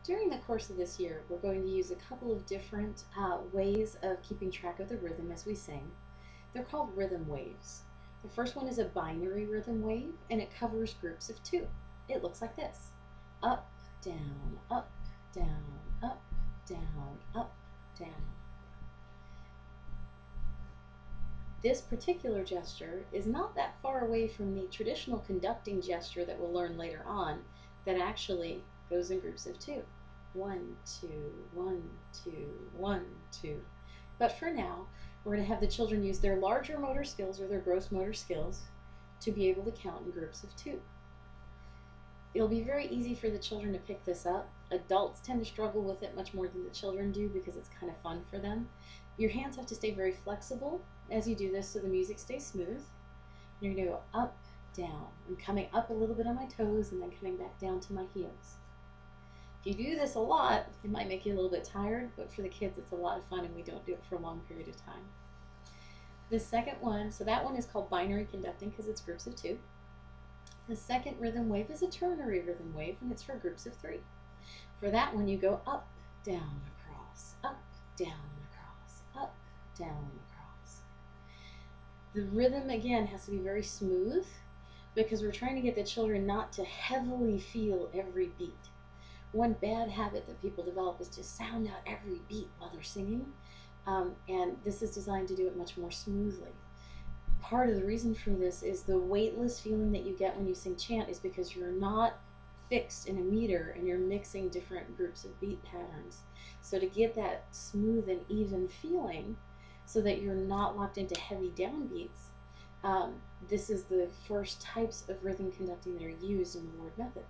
During the course of this year, we're going to use a couple of different ways of keeping track of the rhythm as we sing. They're called rhythm waves. The first one is a binary rhythm wave, and it covers groups of two. It looks like this: up, down, up, down, up, down, up, down. This particular gesture is not that far away from the traditional conducting gesture that we'll learn later on that actually goes in groups of two. 1, 2, 1, 2, 1, 2. But for now, we're going to have the children use their larger motor skills or their gross motor skills to be able to count in groups of two. It'll be very easy for the children to pick this up. Adults tend to struggle with it much more than the children do because it's kind of fun for them. Your hands have to stay very flexible as you do this so the music stays smooth. You're going to go up, down. I'm coming up a little bit on my toes and then coming back down to my heels. If you do this a lot, it might make you a little bit tired, but for the kids it's a lot of fun and we don't do it for a long period of time. The second one, so that one is called binary conducting because it's groups of two. The second rhythm wave is a ternary rhythm wave and it's for groups of three. For that one you go up, down, across, up, down, across, up, down, across. The rhythm again has to be very smooth because we're trying to get the children not to heavily feel every beat. One bad habit that people develop is to sound out every beat while they're singing, and this is designed to do it much more smoothly. Part of the reason for this is the weightless feeling that you get when you sing chant is because you're not fixed in a meter and you're mixing different groups of beat patterns. So to get that smooth and even feeling so that you're not locked into heavy downbeats, this is the first types of rhythm conducting that are used in the word method.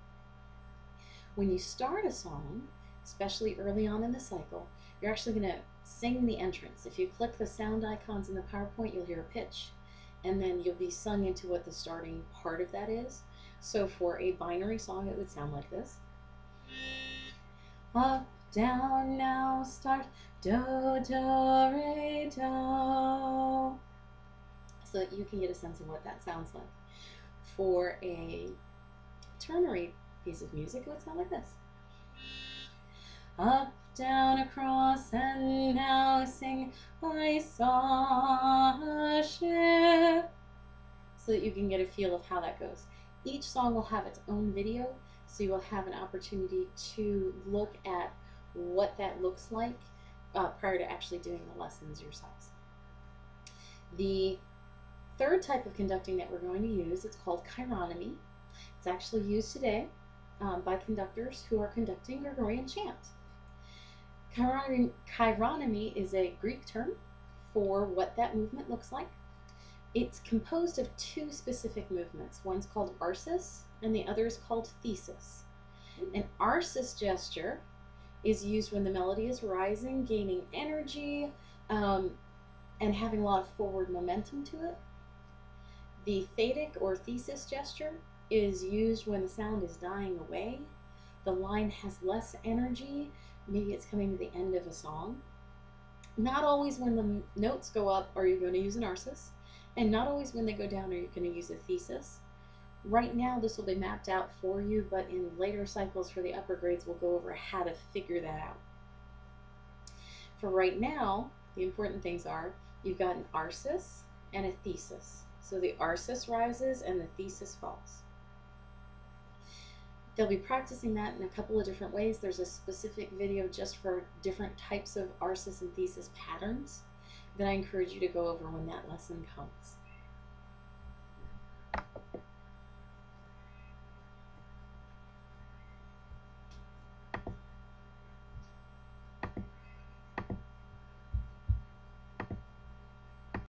When you start a song, especially early on in the cycle, you're actually going to sing the entrance. If you click the sound icons in the PowerPoint, you'll hear a pitch, and then you'll be sung into what the starting part of that is. So for a binary song, it would sound like this. Up, down, now, start, do, do, re, do. So that you can get a sense of what that sounds like. For a ternary piece of music, it would sound like this. Up, down, across, and now sing, I saw a ship. So that you can get a feel of how that goes. Each song will have its own video, so you will have an opportunity to look at what that looks like prior to actually doing the lessons yourselves. The third type of conducting that we're going to use, it's called chironomy. It's actually used today by conductors who are conducting Gregorian chant. Chironomy is a Greek term for what that movement looks like. It's composed of two specific movements. One's called arsis and the other is called thesis. An arsis gesture is used when the melody is rising, gaining energy, and having a lot of forward momentum to it. The thetic or thesis gesture is used when the sound is dying away. The line has less energy. Maybe it's coming to the end of a song. Not always when the notes go up are you going to use an arsis, and not always when they go down are you going to use a thesis. Right now this will be mapped out for you, but in later cycles for the upper grades we'll go over how to figure that out. For right now, the important things are you've got an arsis and a thesis. So the arsis rises and the thesis falls. They'll be practicing that in a couple of different ways. There's a specific video just for different types of arsis and thesis patterns that I encourage you to go over when that lesson comes.